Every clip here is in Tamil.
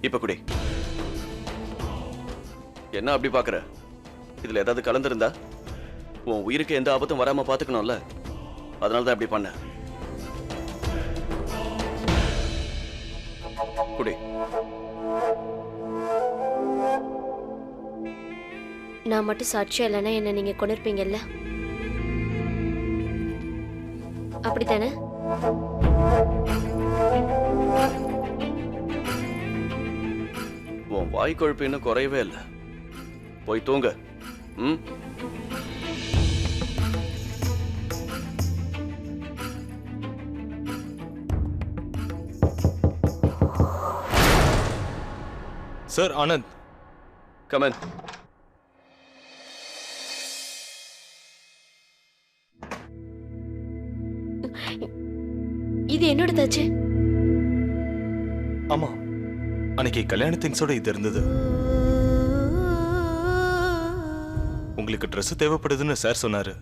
இப்ப குடி. என்ன அப்படி பாக்குற? இதுல ஏதாவது கலந்திருந்தா உன் உயிருக்கு எந்த ஆபத்தும் வராம பாத்துக்கணும்ல, அதனாலதான் அப்படி பண்ண. குடி. நான் மட்டும் சாட்சியா இல்லைன்னா என்ன நீங்க கொண்டிருப்பீங்கல்ல, அப்படித்தானே? உன் வாய் கொழுப்பு இன்னும் குறையவே இல்லை. போய் தூங்க. ம். சார் ஆனந்த். கமன். இது என்னோட தாச்சு. ஆமா, அன்னைக்கு கல்யாண திங்ஸோட இது இருந்தது. உங்களுக்கு ட்ரெஸ் தேவைப்படுதுன்னு சார் சொன்னாரு.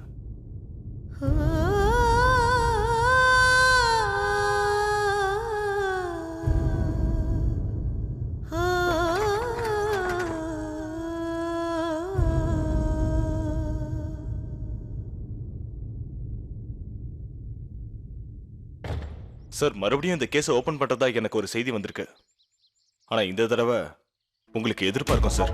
சார், மறுபடியும் இந்த கேஸை ஓபன் பண்றதா எனக்கு ஒரு செய்தி வந்திருக்கு. ஆனா இந்த தடவை உங்களுக்கு எதிர்பார்க்கும் சார்.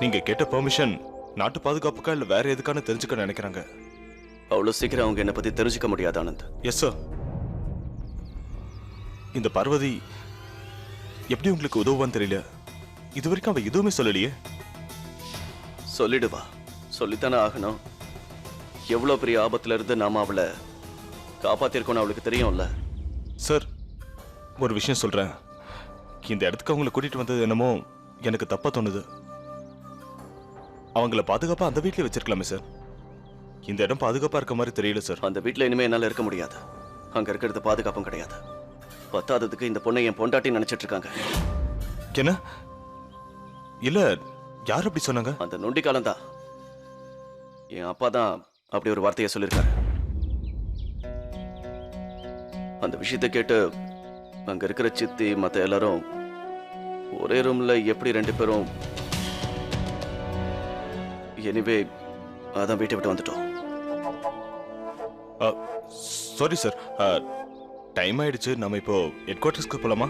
நீங்க கேட்ட பெர்மிஷன் நாட்டு பாதுகாப்புக்கா இல்ல வேற எதுக்கான தெரிஞ்சுக்க நினைக்கிறாங்க. அவ்வளவு சீக்கிரம் அவங்க என்ன பத்தி தெரிஞ்சுக்க முடியாது ஆனந்த். Yes sir. இந்த பார்வதி எப்படி உங்களுக்கு உதவுவான்னு தெரியல. இது வரைக்கும் அவ எதுவுமே சொல்லலையே. சொல்லிடுவா, சொல்லித்தானே ஆகணும். எவ்வளவு பெரிய ஆபத்துல இருந்து நாம அவளை காப்பாத்திருக்கோம்னு அவளுக்கு தெரியும்ல. சார், ஒரு விஷயம் சொல்றேன். இந்த இடத்துக்கு அவங்களை கூட்டிட்டு வந்தது என்னமோ எனக்கு தப்பா தோணுது. அவங்கள பாதுகாப்பா அந்த வீட்லயே வச்சிருக்கலாமே சார். இந்த இடம் பாதுகாப்பா இருக்க மாதிரி தெரியல சார். அந்த வீட்டுல இனிமே என்னால இருக்க முடியாது. அங்க இருக்கிறது பாதுகாப்பும் கிடையாது. பத்தாததுக்கு இந்த பொண்ணை என் பொண்டாட்டி நினைச்சிட்டு இருக்காங்க. என்ன? இல்ல, யார் அப்படி சொன்னாங்க? அந்த நொண்டி காலம் தான். என் அப்பா தான் அப்படி ஒரு வார்த்தையை சொல்லியிருக்காரு. அந்த விஷயத்தை கேட்டு அங்க இருக்கிற சித்தி மத்த எல்லாரும் ஒரே ரூம்ல எப்படி 2 பேரும். எனிவே அதான் வீட்டை விட்டு வந்துட்டோம். சாரி சார், டைம் ஆயிடுச்சு. நம்ம இப்போ ஹெட் குவார்டர்ஸ்க்கு போலாமா?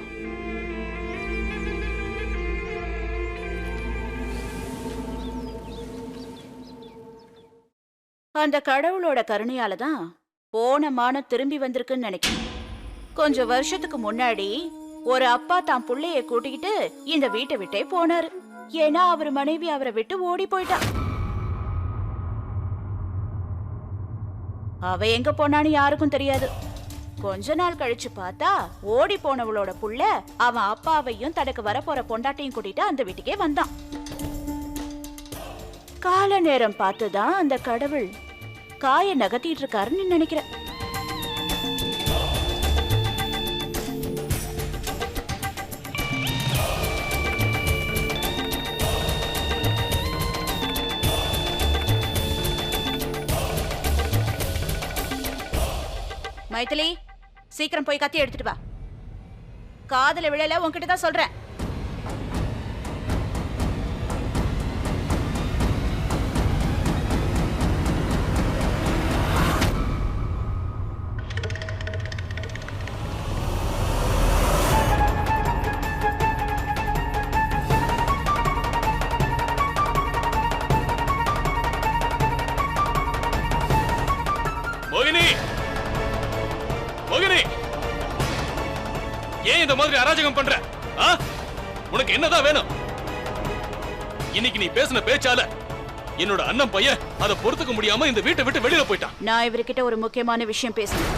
அந்த கடவுளோட கருணையால தான் போன மானம் திரும்பி வந்திருக்குன்னு நினைக்கிறேன். கொஞ்சம் வருஷத்துக்கு முன்னாடி ஒரு அப்பா தான் புள்ளைய கூட்டிக்கிட்டு இந்த வீட்டை விட்டே போனாரு. ஏன்னா அவர் மனைவி அவரை விட்டு ஓடி போயிட்டா. அவ எங்க போனான்னு யாருக்கும் தெரியாது. கொஞ்ச நாள் கழிச்சு பார்த்தா ஓடி போனவளோட புள்ள அவன் அப்பாவையும் தனக்கு வரப்போற பொண்டாட்டையும் கூட்டிட்டு அந்த வீட்டுக்கே வந்தான். கால நேரம் பார்த்துதான் அந்த கடவுள் காய நகர்த்திட்டு இருக்காருன்னு நினைக்கிறேன். மைதிலி, சீக்கிரம் போய் கத்தி எடுத்துட்டு வா. காதுல விழல, உன்கிட்ட தான் சொல்றேன். ஏன் இந்த மாதிரி அராஜகம் பண்ற? உனக்கு என்னதான் வேணும்? இன்னைக்கு நீ பேசின பேச்சால என்னோட அண்ணன் பையன் அதை பொறுத்துக்க முடியாம இந்த வீட்டை விட்டு வெளியில போயிட்டான். நான் இவர்கிட்ட ஒரு முக்கியமான விஷயம் பேசணும்.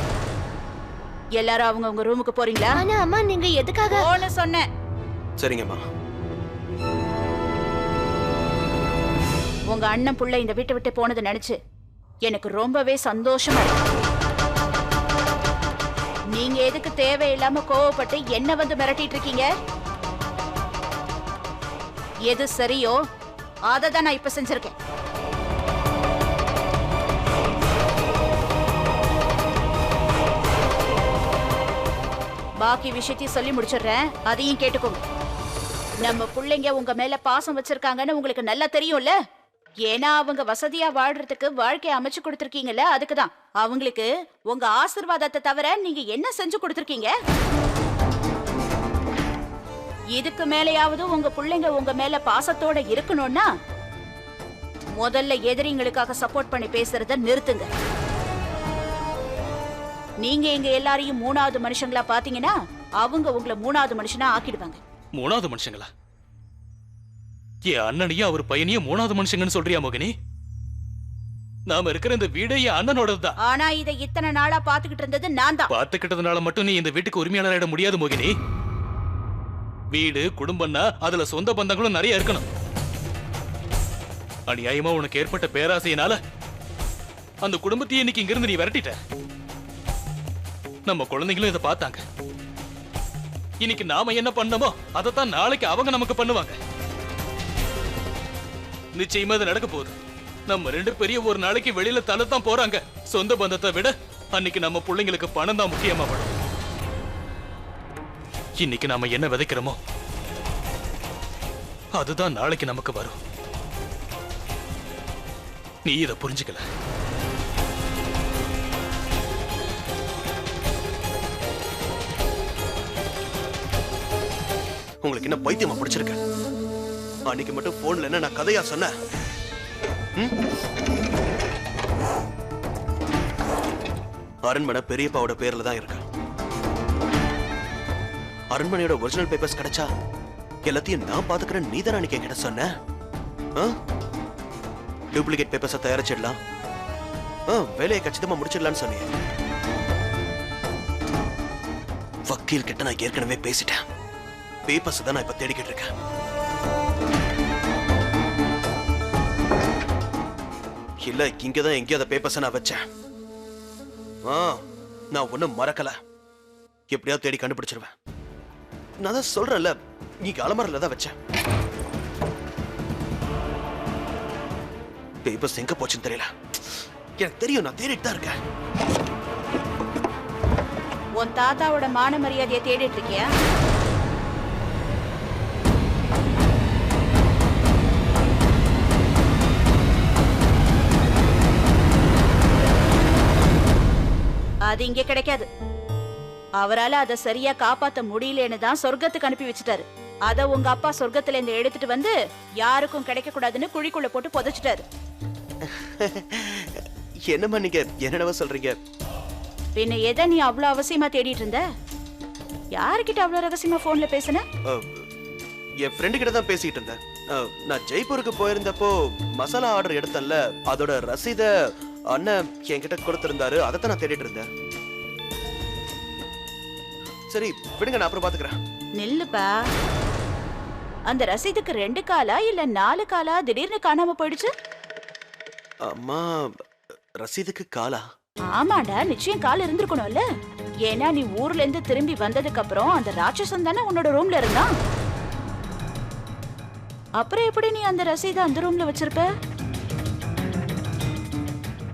எல்லாரும் அவங்க ரூமுக்கு போறீங்களா? ஆனா அம்மா, நீங்க எதுக்காக போன சொன்னேன்? சரிங்கம்மா. உங்க அண்ணன் புள்ள இந்த வீட்டை விட்டு போனதை நினைச்சு எனக்கு ரொம்பவே சந்தோஷமா இருக்கு. நீங்க எதுக்கு தேவையில்லாம கோவப்பட்டு என்ன வந்து மிரட்டிட்டு இருக்கீங்க? எது சரியோ அதை தான் நான் இப்ப செஞ்சிருக்கேன். பாக்கி விஷயத்தையும் சொல்லி முடிச்சிடுறேன், அதையும் கேட்டுக்கோங்க. நம்ம பிள்ளைங்க உங்க மேல பாசம் வச்சிருக்காங்கன்னு உங்களுக்கு நல்லா தெரியும்ல. ஏன்னா அவங்க வசதியா வாழ்றதுக்கு வாழ்க்கையை அமைச்சு கொடுத்திருக்கீங்கல்ல, அதுக்குதான். அவங்களுக்கு உங்க ஆசீர்வாதத்தை தவிர நீங்க என்ன செஞ்சு கொடுத்திருக்கீங்க? இதுக்கு மேலேயாவது உங்க பிள்ளைங்க உங்க மேல பாசத்தோட இருக்கணும்னா முதல்ல எதிரிங்களுக்காக சப்போர்ட் பண்ணி பேசுறத நிறுத்துங்க. நீங்க எங்க எல்லாரையும் மூணாவது மனுஷங்களா பாத்தீங்கன்னா அவங்க உங்களை மூணாவது மனுஷனா ஆக்கிடுவாங்க. மூணாவது மனுஷங்களா? என் அண்ணனையும் அவர் பையனையும் மூணாவது மனுஷங்கன்னு சொல்றியா மோகினி? நாம இருக்கிற இந்த வீடு என் அண்ணனோடதுதான். ஆனா இதை இத்தனை நாளா பாத்துக்கிட்டு இருந்தது நான் தான். பாத்துக்கிட்டதுனால மட்டும் நீ இந்த வீட்டுக்கு உரிமையாளராயிட முடியாது மோகினி. வீடு குடும்பம்னா அதுல சொந்த பந்தங்களும் நிறைய இருக்கணும். அநியாயமா உனக்கு ஏற்பட்ட பேராசையினால அந்த குடும்பத்தையே இன்னைக்கு இங்கிருந்து நீ விரட்டிட்ட. நம்ம குழந்தைங்களும் இதை பார்த்தாங்க. இன்னைக்கு நாம என்ன பண்ணமோ அதைத்தான் நாளைக்கு அவங்க நமக்கு பண்ணுவாங்க. நிச்சயமா இது நடக்க போகுது. நம்ம ரெண்டு பெரிய ஒரு நாளைக்கு வெளியில தள்ளத்தான் போறாங்க. சொந்த பந்தத்தை விட அன்னைக்கு நம்ம பிள்ளைங்களுக்கு பணம் தான் முக்கியமா படும். இன்னைக்கு நாம என்ன விதைக்கிறோமோ அதுதான் நாளைக்கு நமக்கு வரும். நீ இதை புரிஞ்சுக்கல. உங்களுக்கு என்ன பைத்தியமா பிடிச்சிருக்க? அன்னைக்கு மட்டும் போன்ல என்ன நான் கதையா சொன்னேன்? அரண்மனை பெரியப்பாவோட பேர்ல தான் இருக்கு. அரண்மனையோட ஒரிஜினல் பேப்பர்ஸ் கிடைச்சா எல்லாத்தையும் நான் பாத்துக்கிறேன். நீ தான் அன்னைக்கு என்கிட்ட சொன்ன. டூப்ளிகேட் பேப்பர்ஸை தயாரிச்சிடலாம், வேலையை கச்சிதமா முடிச்சிடலான்னு சொன்னீங்க. வக்கீல் கிட்ட நான் ஏற்கனவே பேசிட்டேன். பேப்பர்ஸ் தான் நான் இப்ப தேடிக்கிட்டு இருக்கேன். இல்ல இங்கதான் எங்கேயோ அந்த பேப்பர்ஸ் நான் வச்சேன். நான் ஒண்ணும் மறக்கல. எப்படியாவது தேடி கண்டுபிடிச்சிருவேன். நான் தான் சொல்றேன்ல, நீங்க அலமாரில தான் வச்சேன். பேப்பர்ஸ் எங்க போச்சுன்னு தெரியல. எனக்கு தெரியும், நான் தேடிட்டு தான் இருக்கேன். உன் தாத்தாவோட மான மரியாதையை தேடிட்டு இருக்கியா? அது இங்க கிடைக்காது. அவரால அதை சரியா காப்பாத்த முடியலன்னு தான் சொர்க்கத்துக்கு அனுப்பி வச்சுட்டாரு. அத உங்க அப்பா சொர்க்கத்துல இருந்து எடுத்துட்டு வந்து யாருக்கும் கிடைக்க கூடாதுன்னு குழிக்குள்ள போட்டு புதைச்சிட்டாரு. என்னம்மா நீங்க என்னடா சொல்றீங்க? பின்ன எதை நீ அவ்வளவு அவசியமா தேடிட்டு இருந்த? யாருக்கிட்ட அவ்வளவு ரகசியமா போன்ல பேசுன? என் ஃப்ரெண்டு கிட்ட தான் பேசிட்டு இருந்தேன். நான் ஜெய்ப்பூருக்கு போயிருந்தப்போ மசாலா ஆர்டர் எடுத்தேன்ல, அதோட ரசீத அண்ணன் என்கிட்ட கொடுத்திருந்தாரு. அதைத்தான் நான் தேடிட்டு இருந்தேன். சரி விடுங்க, நான் அப்புறம் பாத்துக்கிறேன். நில்லுப்பா. அந்த ரசீதுக்கு 2 காலா இல்ல 4 காலா திடீர்னு காணாம போயிடுச்சு? அம்மா, ரசீதுக்கு காலா? ஆமாடா, நிச்சயம் கால் இருந்திருக்கணும்ல. ஏன்னா நீ ஊர்ல இருந்து திரும்பி வந்ததுக்கு அப்புறம் அந்த ராட்சசன் தானே உன்னோட ரூம்ல இருந்தான். அப்புறம் எப்படி நீ அந்த ரசீதை அந்த ரூம்ல வச்சிருப்ப?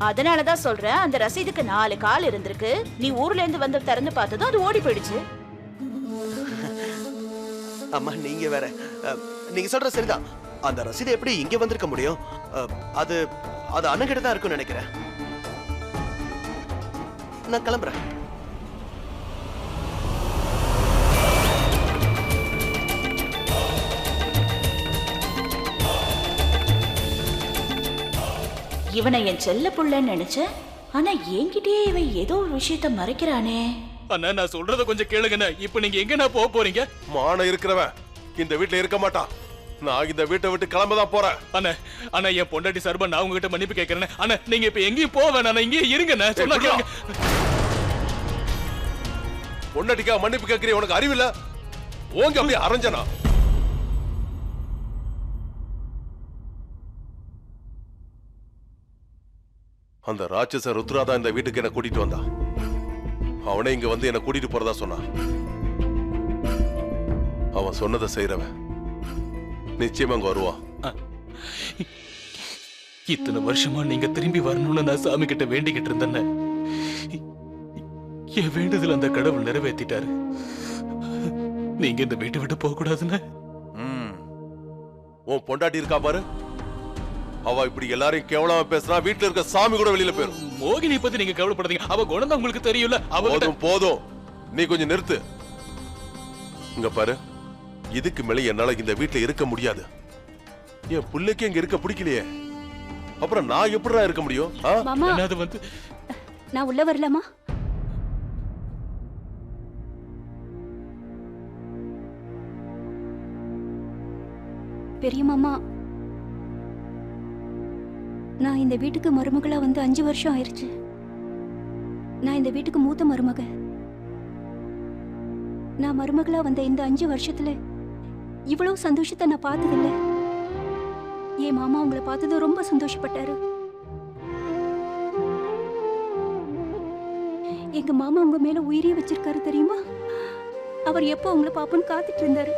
அதனாலதான் சொல்றேன், அந்த ரசீதுக்கு 4 கால் இருந்திருக்கு. நீ ஊர்ல இருந்து வந்து திறந்து பார்த்ததும் அது ஓடி போயிடுச்சு. அம்மா நீங்க வேற. நீங்க சொல்ற சரிதான். அந்த ரசீது எப்படி இங்க வந்திருக்க முடியும்? அது அது அண்ணன் கிட்ட தான் இருக்கும்னு நினைக்கிறேன். நான் கிளம்புறேன். இவனை என் செல்ல புள்ளன்னு நினைச்சேன். ஆனா என்கிட்டயே இவன் ஏதோ ஒரு விஷயத்த மறைக்கிறானே. அண்ணா நான் சொல்றத கொஞ்சம் கேளுங்கண்ணா. இப்ப நீங்க எங்க நான் போக போறீங்க? மானம் இருக்கிறவன் இந்த வீட்டுல இருக்க மாட்டான். நான் இந்த வீட்டை விட்டு கிளம்பதான் போறேன். அண்ணா அண்ணா என் பொண்டாட்டி சார்பா நான் உங்ககிட்ட மன்னிப்பு கேட்கறேன். அண்ணா நீங்க இப்ப எங்கேயும் போக வேணாம், இங்கே இருங்க. சொன்னா கேளுங்க. பொண்டாட்டிக்கா மன்னிப்பு கேட்கிறேன், உனக்கு அறிவில்ல? ஓங்க அப்படியே அரைஞ்சனா? அந்த ராட்சச ருத்ராதான் இந்த வீட்டுக்கு என்ன கூட்டிட்டு வந்தான். அவனே இங்க வந்து என்ன கூட்டிட்டு போறதா சொன்னான். அவன் சொன்னதை செய்யறவன் நிச்சயமா அங்க வருவான். இத்தனை வருஷமா நீங்க திரும்பி வரணும்னு நான் சாமி கிட்ட வேண்டிக்கிட்டு இருந்தேன். என் வேண்டுதல் அந்த கடவுள் நிறைவேற்றிட்டாரு. நீங்க இந்த வீட்டை விட்டு போக கூடாதுன்னு. உன் பொண்டாட்டி இருக்கா பாரு, அவ இப்படி எல்லாரையும் கேவலமா பேசுறா. வீட்டுல இருக்க சாமி கூட வெளியில போயிரும். மோகினி பத்தி நீங்க கவலைப்படாதீங்க. அவ குணம் தான் உங்களுக்கு தெரியும்ல. போதும் போதும், நீ கொஞ்சம் நிறுத்து. இங்க பாரு, இதுக்கு மேல என்னால இந்த வீட்டுல இருக்க முடியாது. என் பிள்ளைக்கு இங்க இருக்க பிடிக்கலையே, அப்புறம் நான் எப்படிடா இருக்க முடியும்? மாமா, அது வந்து நான் உள்ள வரலாமா? பெரிய மாமா, நான் இந்த வீட்டுக்கு மருமகளா வந்து 5 வருஷம் ஆயிருச்சு. நான் இந்த வீட்டுக்கு மூத்த மருமக. நான் மருமகளா வந்த இந்த 5 வருஷத்துல இவ்வளவு சந்தோஷத்தை நான் பார்த்ததில்லை. என் மாமா உங்களை பார்த்தது ரொம்ப சந்தோஷப்பட்டாரு. எங்க மாமா உங்க மேல உயிரியே வச்சிருக்காரு தெரியுமா? அவர் எப்போ உங்களை பாப்போன்னு காத்துட்டு இருந்தாரு.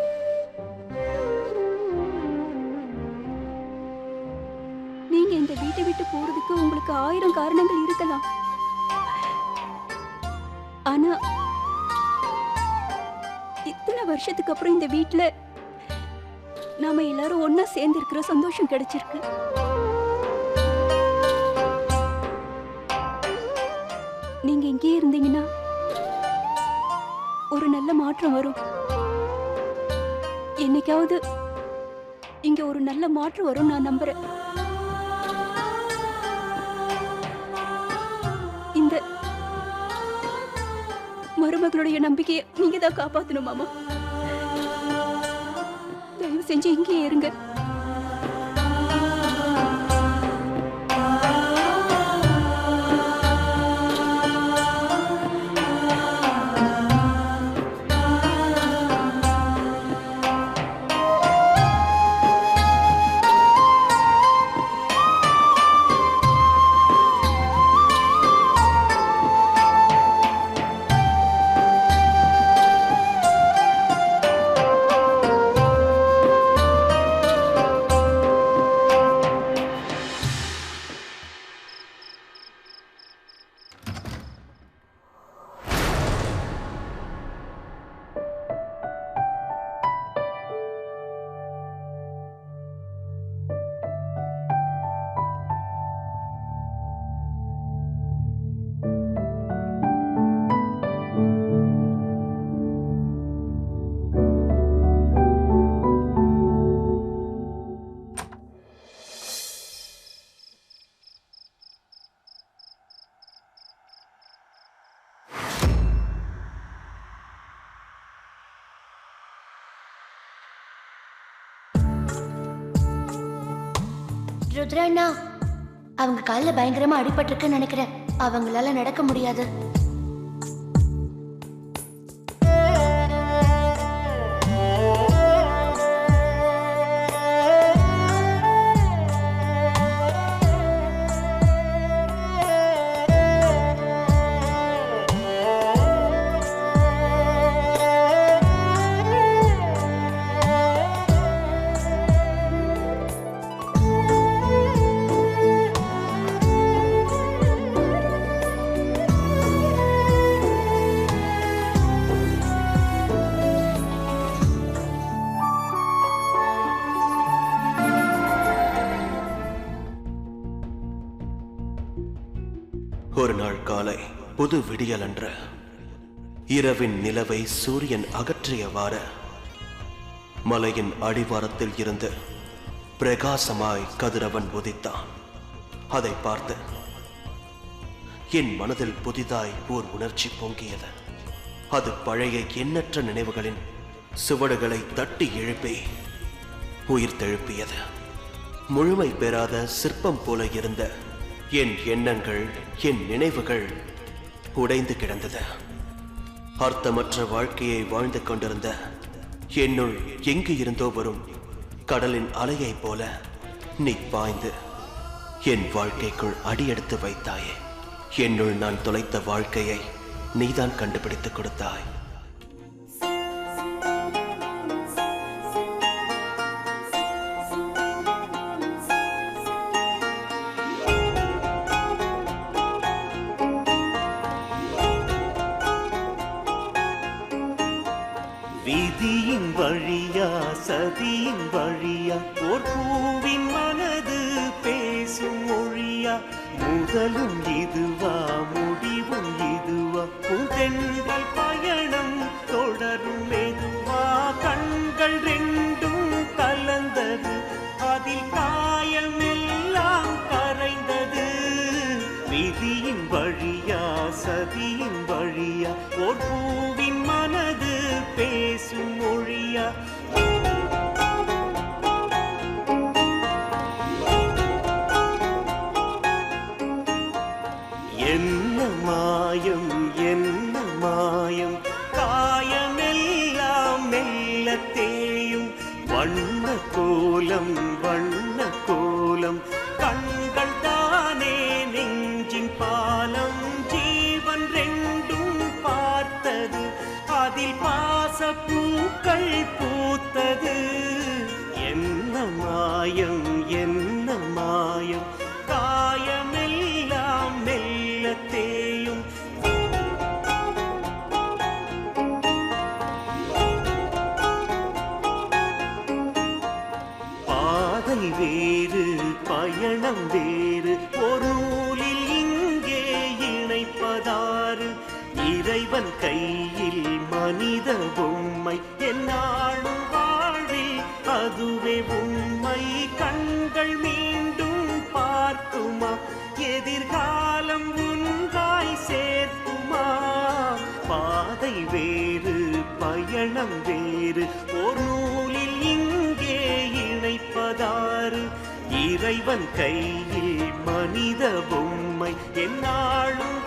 நீங்க இந்த வீட்டை விட்டு போறதுக்கு உங்களுக்கு 1000 காரணங்கள் இருக்கலாம். ஆனா இத்தனை வருஷத்துக்கு அப்புறம் இந்த வீட்டுல நாம எல்லாரும் ஒன்னா சேர்ந்து இருக்கிற சந்தோஷம் கிடைச்சிருக்கு. நீங்க இங்கே இருந்தீங்கன்னா ஒரு நல்ல மாற்றம் வரும். என்னைக்காவது இங்க ஒரு நல்ல மாற்றம் வரும் நான் நம்புறேன். இந்த மருமகளுடைய நம்பிக்கையை நீங்க தான் காப்பாத்தணும் மாமா. தயவு செஞ்சு இங்கேயே இருங்க. ருத்ரண்ணா, அவங்க காலில் பயங்கரமா அடிபட்டிருக்குன்னு நினைக்கிறேன். அவங்களால நடக்க முடியாது. ஒரு நாள் காலை புது விடியல் அன்று இரவின் நிலவை சூரியன் அகற்றியவாறு மலையின் அடிவாரத்தில் இருந்து பிரகாசமாய் கதிரவன் உதித்தான். அதை பார்த்து என் மனதில் புதிதாய் ஓர் உணர்ச்சி பொங்கியது. அது பழைய எண்ணற்ற நினைவுகளின் சுவடுகளை தட்டி எழுப்பி உயிர் தெழுப்பியது. முழுமை பெறாத சிற்பம் போல இருந்த என் எண்ணங்கள், என் நினைவுகள் உடைந்து கிடந்தது. அர்த்தமற்ற வாழ்க்கையை வாழ்ந்து கொண்டிருந்த என்னுள் எங்கு இருந்தோ வரும் கடலின் அலையைப் போல நீ பாய்ந்து என் வாழ்க்கைக்குள் அடியெடுத்து வைத்தாயே. என்னுள் நான் தொலைத்த வாழ்க்கையை நீதான் கண்டுபிடித்து கொடுத்தாய். விதி சதியின் வழியா ஓர் பூவின் மனது பேசும் மொழியா முதலும் இதுவா முடிவும் இதுவா புதென்றல் பயணம் தொடரும் மெதுவா கண்கள் ரெண்டும் கலந்தது அதில் காயமெல்லாம் கரைந்தது விதியின் வழியா சதியின் வழியா ஓர் பூவின் மனது பேசும் மொழியா என்ன மாயம் என்ன மாயம் காயமெல்லாம் மெல்ல தேயும் வண்ண கோலம் வண்ண கோலம் கண்கள் தானே நெஞ்சின் பாலம் ஜீவன் ரெண்டும் பார்த்தது அதில் பாசப்பூக்கள் பூத்தது என்ன மாயம் என்ன மாயம் காயமெல்லாம் மெல்ல தேயும் பாதை வேறு பயணம் வேறு ஒரு நூலில் இங்கே இணைப்பதாறு இறைவன் கையில் மனித பொம்மை என்னாலும் வாழ்வில் அதுவே உண்மை கண்கள் மீண்டும் பார்க்குமா எதிர்காலம் ஒன்றாய் சேர்க்குமா பாதை வேறு பயணம் வேறு ஒரு நூலில் இங்கே இணைப்பதாறு இறைவன் கையில் மனித பொம்மை என்னாலும்